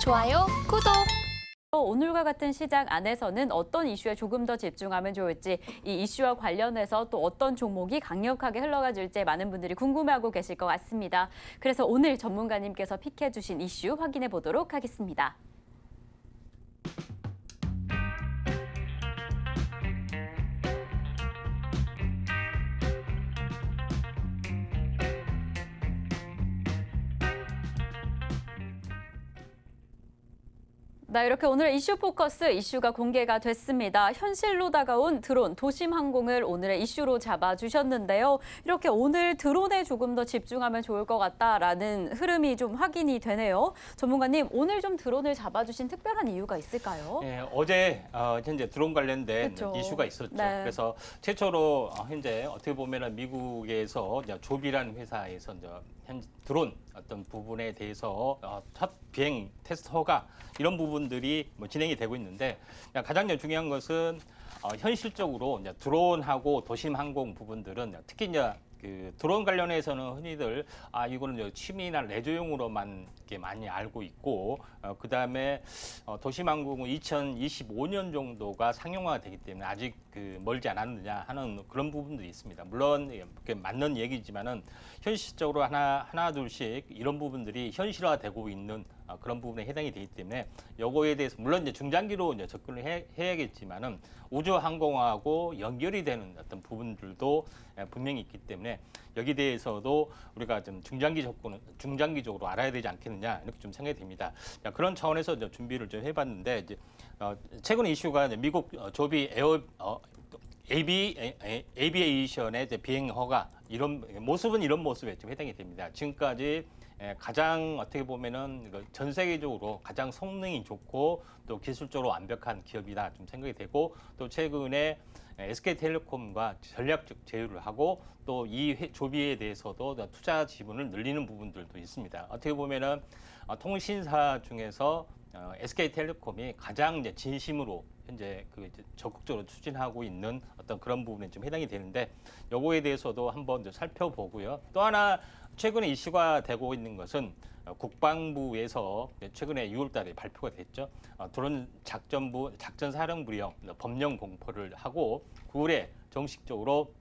좋아요, 구독! 오늘과 같은 시장 안에서는 어떤 이슈에 조금 더 집중하면 좋을지, 이 이슈와 관련해서 또 어떤 종목이 강력하게 흘러가줄지 많은 분들이 궁금해하고 계실 것 같습니다. 그래서 오늘 전문가님께서 픽해 주신 이슈 확인해 보도록 하겠습니다. 네, 이렇게 오늘의 이슈 포커스 이슈가 공개가 됐습니다. 현실로 다가온 드론, 도심항공을 오늘의 이슈로 잡아주셨는데요. 이렇게 오늘 드론에 조금 더 집중하면 좋을 것 같다라는 흐름이 좀 확인이 되네요. 전문가님, 오늘 좀 드론을 잡아주신 특별한 이유가 있을까요? 네, 어제 현재 드론 관련된 그쵸. 이슈가 있었죠. 네. 그래서 최초로 현재 어떻게 보면은 미국에서 이제 조비라는 회사에서 이제 드론 어떤 부분에 대해서 첫 비행 테스트 허가 이런 부분들이 뭐 진행이 되고 있는데 가장 중요한 것은 현실적으로 이제 드론하고 도심 항공 부분들은 특히 이제 그 드론 관련해서는 흔히들 이거는 이제 취미나 레저용으로만 이렇게 많이 알고 있고 그다음에 도심항공은 2025년 정도가 상용화가 되기 때문에 아직 그 멀지 않았느냐 하는 그런 부분들이 있습니다. 물론 맞는 얘기지만은 현실적으로 하나 둘씩 이런 부분들이 현실화되고 있는 그런 부분에 해당이 되기 때문에 요거에 대해서 물론 이제 중장기로 이제 접근을 해야겠지만은 우주 항공하고 연결이 되는 어떤 부분들도 분명히 있기 때문에 여기 대해서도 우리가 좀 중장기적으로 알아야 되지 않겠느냐 이렇게 좀 생각이 됩니다. 그런 차원에서 이제 준비를 좀 해봤는데 이제 최근 이슈가 이제 미국 조비 에비에이션의 비행 허가 이런 모습에 좀 해당이 됩니다. 지금까지 가장 어떻게 보면은 전 세계적으로 가장 성능이 좋고 또 기술적으로 완벽한 기업이다 좀 생각이 되고 또 최근에 SK텔레콤과 전략적 제휴를 하고 또 이 조비에 대해서도 투자 지분을 늘리는 부분들도 있습니다. 어떻게 보면은 통신사 중에서 SK텔레콤이 가장 이제 진심으로 현재 적극적으로 추진하고 있는 어떤 그런 부분에 좀 해당이 되는데 요거에 대해서도 한번 살펴보고요. 또 하나 최근에 이슈가 되고 있는 것은 국방부에서 최근에 6월 달에 발표가 됐죠. 드론 작전사령부령 법령 공포를 하고 9월에 정식적으로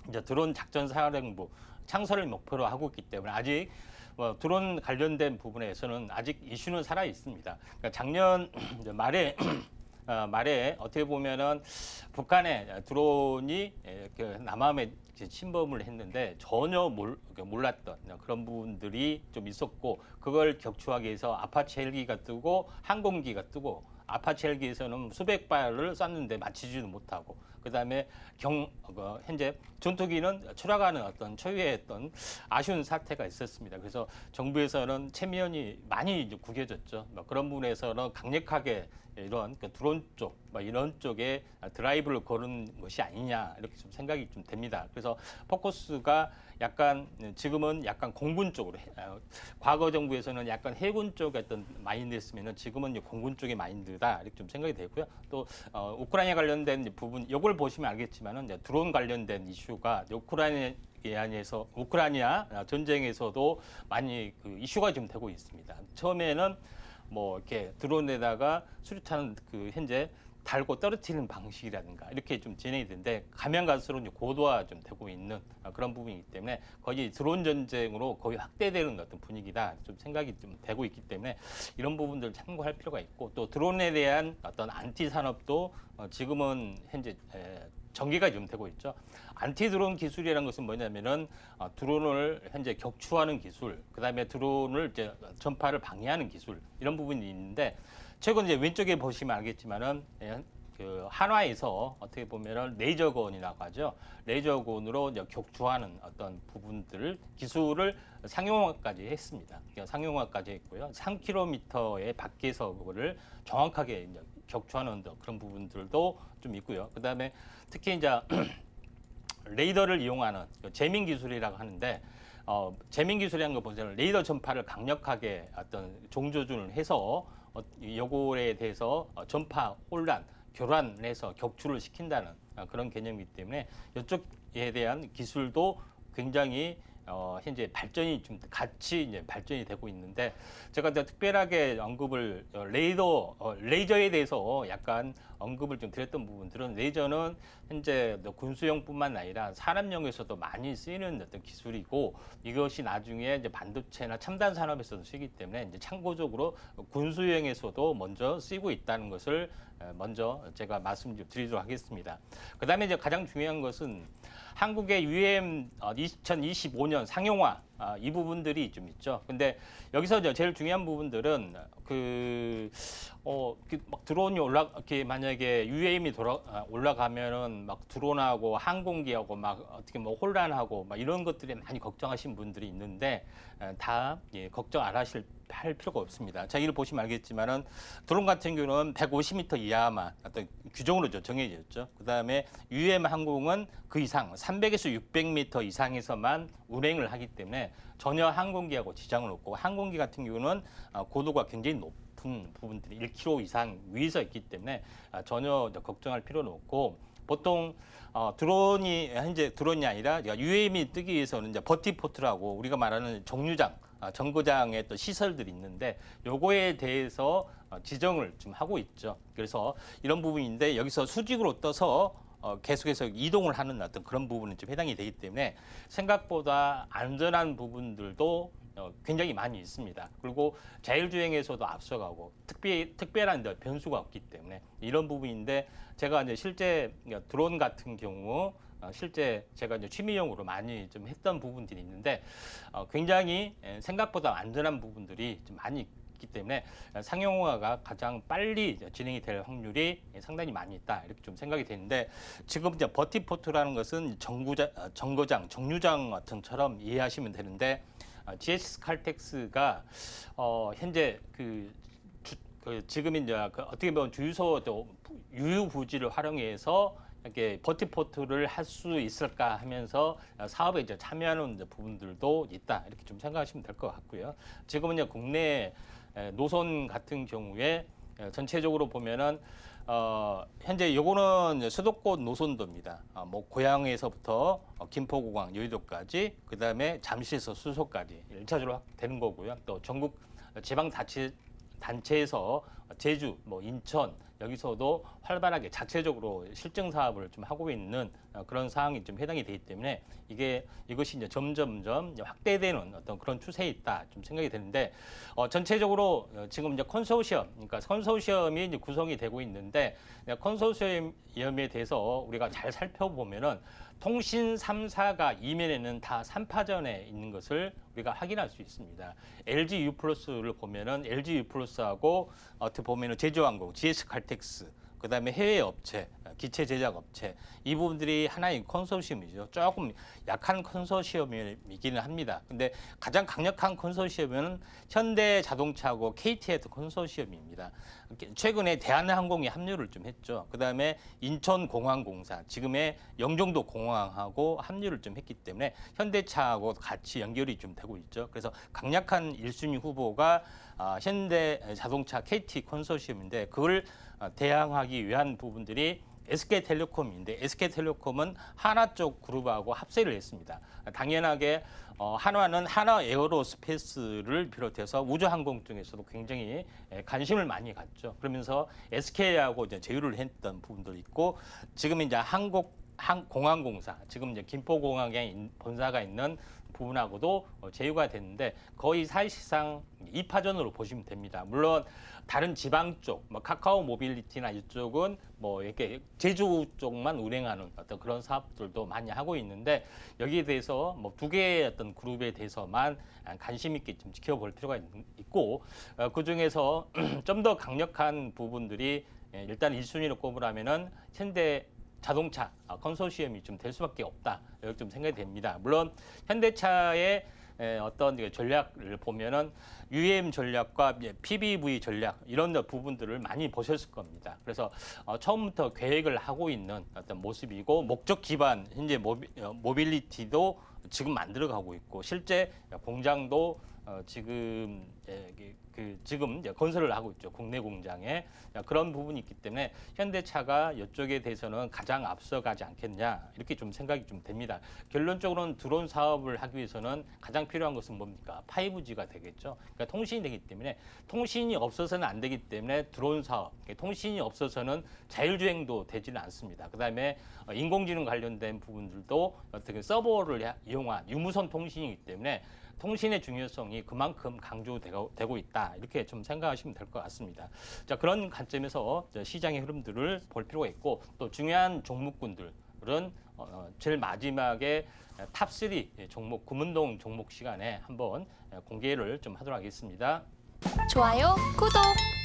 이제 드론 작전사령부 창설을 목표로 하고 있기 때문에 아직 드론 관련된 부분에서는 아직 이슈는 살아 있습니다. 그러니까 작년 말에 어떻게 보면은 북한의 드론이 남함에 침범을 했는데 전혀 몰랐던 그런 부분들이 좀 있었고 그걸 격추하기 위해서 아파치 헬기가 뜨고 항공기가 뜨고 아파치 헬기에서는 수백 발을 쐈는데 맞히지도 못하고 그다음에 현재 전투기는 추락하는 어떤 초유의 아쉬운 사태가 있었습니다. 그래서 정부에서는 체면이 많이 구겨졌죠. 그런 부분에서는 강력하게 이런 드론 쪽, 이런 쪽에 드라이브를 거는 것이 아니냐 이렇게 좀 생각이 좀 됩니다. 그래서 포커스가 지금은 약간 공군 쪽으로 과거 정부에서는 약간 해군 쪽의 어떤 마인드였으면은 지금은 이제 공군 쪽의 마인드다 이렇게 좀 생각이 되고요. 또 우크라이나 관련된 부분 이걸 보시면 알겠지만은 이제 드론 관련된 이슈가 우크라이나 전쟁에서도 많이 이슈가 좀 되고 있습니다. 처음에는 이렇게 드론에다가 수류탄 현재 달고 떨어뜨리는 방식이라든가 이렇게 좀 진행이 되는데 가면 갈수록 이제 고도화 좀 되고 있는 그런 부분이기 때문에 거의 드론 전쟁으로 거의 확대되는 어떤 분위기다 좀 생각이 좀 되고 있기 때문에 이런 부분들 참고할 필요가 있고 또 드론에 대한 어떤 안티 산업도 지금은 현재 전개가 좀 되고 있죠. 안티 드론 기술이라는 것은 뭐냐면은 드론을 현재 격추하는 기술, 그다음에 드론을 이제 전파를 방해하는 기술 이런 부분이 있는데 최근 이제 왼쪽에 보시면 알겠지만은 한화에서 어떻게 보면은 레이저건이라고 하죠. 레이저건으로 이제 격추하는 어떤 부분들을 기술을 상용화까지 했습니다. 상용화까지 했고요. 3km의 밖에서 그거를 정확하게 이제 격추하는 그런 부분들도 좀 있고요. 그다음에 특히 이제 레이더를 이용하는 재민 기술이라고 하는데 재민 기술이라는 거 보세요. 레이더 전파를 강력하게 어떤 종조준을 해서 요거에 대해서 전파 혼란, 교란해서 격추를 시킨다는 그런 개념이기 때문에 이쪽에 대한 기술도 굉장히 현재 발전이 좀 같이 이제 발전이 되고 있는데 제가 이제 특별하게 언급을 레이저에 대해서 약간 언급을 좀 드렸던 부분들은 레이저는 현재 군수용뿐만 아니라 산업용에서도 많이 쓰이는 어떤 기술이고 이것이 나중에 이제 반도체나 첨단 산업에서도 쓰이기 때문에 이제 참고적으로 군수용에서도 먼저 쓰이고 있다는 것을 먼저 제가 말씀 좀 드리도록 하겠습니다. 그다음에 이제 가장 중요한 것은 한국의 UAM 2025년 상용화 이 부분들이 좀 있죠. 근데 여기서 이제 제일 중요한 부분들은 막 드론이 이렇게 만약에 UAM이 올라가면은 막 드론하고 항공기하고 막 어떻게 뭐 혼란하고 막 이런 것들이 많이 걱정하신 분들이 있는데 다 걱정 안 할 필요가 없습니다. 자, 이를 보시면 알겠지만은 드론 같은 경우는 150m 이하만 어떤 규정으로 정해졌죠. 그다음에 UAM 항공은 그 이상 300에서 600m 이상에서만 운행을 하기 때문에 전혀 항공기하고 지장은 없고 항공기 같은 경우는 고도가 굉장히 높은 부분들이 1km 이상 위에서 있기 때문에 전혀 걱정할 필요는 없고 보통 드론이 현재 드론이 아니라 UAM이 뜨기 위해서는 이제 버티포트라고 우리가 말하는 정거장의 또 시설들이 있는데 요거에 대해서 지정을 좀 하고 있죠. 그래서 이런 부분인데 여기서 수직으로 떠서 계속해서 이동을 하는 어떤 그런 부분은 좀 해당이 되기 때문에 생각보다 안전한 부분들도 굉장히 많이 있습니다. 그리고 자율주행에서도 앞서가고 특별한 변수가 없기 때문에 이런 부분인데 제가 이제 실제 드론 같은 경우 실제 제가 이제 취미용으로 많이 좀 했던 부분들이 있는데 굉장히 생각보다 안전한 부분들이 좀 많이 있기 때문에 상용화가 가장 빨리 진행이 될 확률이 상당히 많이 있다 이렇게 좀 생각이 되는데 지금 이제 버티포트라는 것은 정거장, 정류장 같은처럼 이해하시면 되는데 GS 칼텍스가 현재 지금 이제 어떻게 보면 주유소 유휴 부지를 활용해서 이렇게 버티포트를 할 수 있을까 하면서 사업에 이제 참여하는 부분들도 있다 이렇게 좀 생각하시면 될 것 같고요. 지금은 이제 국내 노선 같은 경우에 전체적으로 보면은 현재 요거는 수도권 노선도입니다. 뭐 고양에서부터 김포공항 여의도까지 그다음에 잠실에서 수서까지 1차적으로 되는 거고요. 또 전국 지방자치단체에서 제주, 뭐 인천 여기서도 활발하게 자체적으로 실증 사업을 좀 하고 있는 그런 사항이 좀 해당이 되기 때문에 이것이 이제 점점점 확대되는 어떤 그런 추세에 있다 좀 생각이 되는데 전체적으로 지금 이제 그러니까 컨소시엄이 이제 구성이 되고 있는데 컨소시엄에 대해서 우리가 잘 살펴보면은 통신 3사가 이면에는 다 3파전에 있는 것을 우리가 확인할 수 있습니다. LG U+를 보면은 LG U+하고 어떻게 보면은 제주항공, GS 칼텍스, 그다음에 해외 업체, 기체 제작 업체 이 부분들이 하나의 컨소시엄이죠. 조금 약한 컨소시엄이기는 합니다. 근데 가장 강력한 컨소시엄은 현대자동차하고 KT의 컨소시엄입니다. 최근에 대한항공이 합류를 좀 했죠. 그다음에 인천공항공사, 지금의 영종도 공항하고 합류를 좀 했기 때문에 현대차하고 같이 연결이 좀 되고 있죠. 그래서 강력한 1순위 후보가 현대자동차 KT 컨소시엄인데 그걸 대항하기 위한 부분들이 SK텔레콤인데 SK텔레콤은 하나 쪽 그룹하고 합세를 했습니다. 당연하게 한화는 하나 에어로스페이스를 비롯해서 우주항공 쪽에서도 굉장히 관심을 많이 갖죠. 그러면서 SK하고 이제 제휴를 했던 부분도 있고 지금 이제 공항공사 지금 이제 김포공항에 본사가 있는 부분하고도 제휴가 됐는데 거의 사실상 2파전으로 보시면 됩니다. 물론 다른 지방 쪽, 뭐 카카오 모빌리티나 이쪽은 뭐 이렇게 제주 쪽만 운행하는 어떤 그런 사업들도 많이 하고 있는데 여기에 대해서 뭐 두 개의 어떤 그룹에 대해서만 관심 있게 좀 지켜볼 필요가 있고 그 중에서 좀 더 강력한 부분들이 일단 1순위로 꼽으라면은 현대 자동차 컨소시엄이 좀 될 수밖에 없다 이렇게 좀 생각이 됩니다. 물론 현대차의 어떤 전략을 보면은 UAM 전략과 PBV 전략 이런 부분들을 많이 보셨을 겁니다. 그래서 처음부터 계획을 하고 있는 어떤 모습이고 목적 기반 현재 모빌리티도 지금 만들어가고 있고 실제 공장도 지금 지금 이제 건설을 하고 있죠. 국내 공장에. 그런 부분이 있기 때문에 현대차가 이쪽에 대해서는 가장 앞서가지 않겠냐 이렇게 좀 생각이 좀 됩니다. 결론적으로는 드론 사업을 하기 위해서는 가장 필요한 것은 뭡니까? 5G가 되겠죠. 그러니까 통신이 되기 때문에 통신이 없어서는 안 되기 때문에 드론 사업, 통신이 없어서는 자율주행도 되지는 않습니다. 그다음에 인공지능 관련된 부분들도 어떻게 서버를 이용한 유무선 통신이기 때문에 통신의 중요성이 그만큼 강조되고 있다. 이렇게 좀 생각하시면 될 것 같습니다. 자, 그런 관점에서 시장의 흐름들을 볼 필요가 있고 또 중요한 종목군들은 제일 마지막에 탑3 종목, 금운동 종목 시간에 한번 공개를 좀 하도록 하겠습니다. 좋아요, 구독!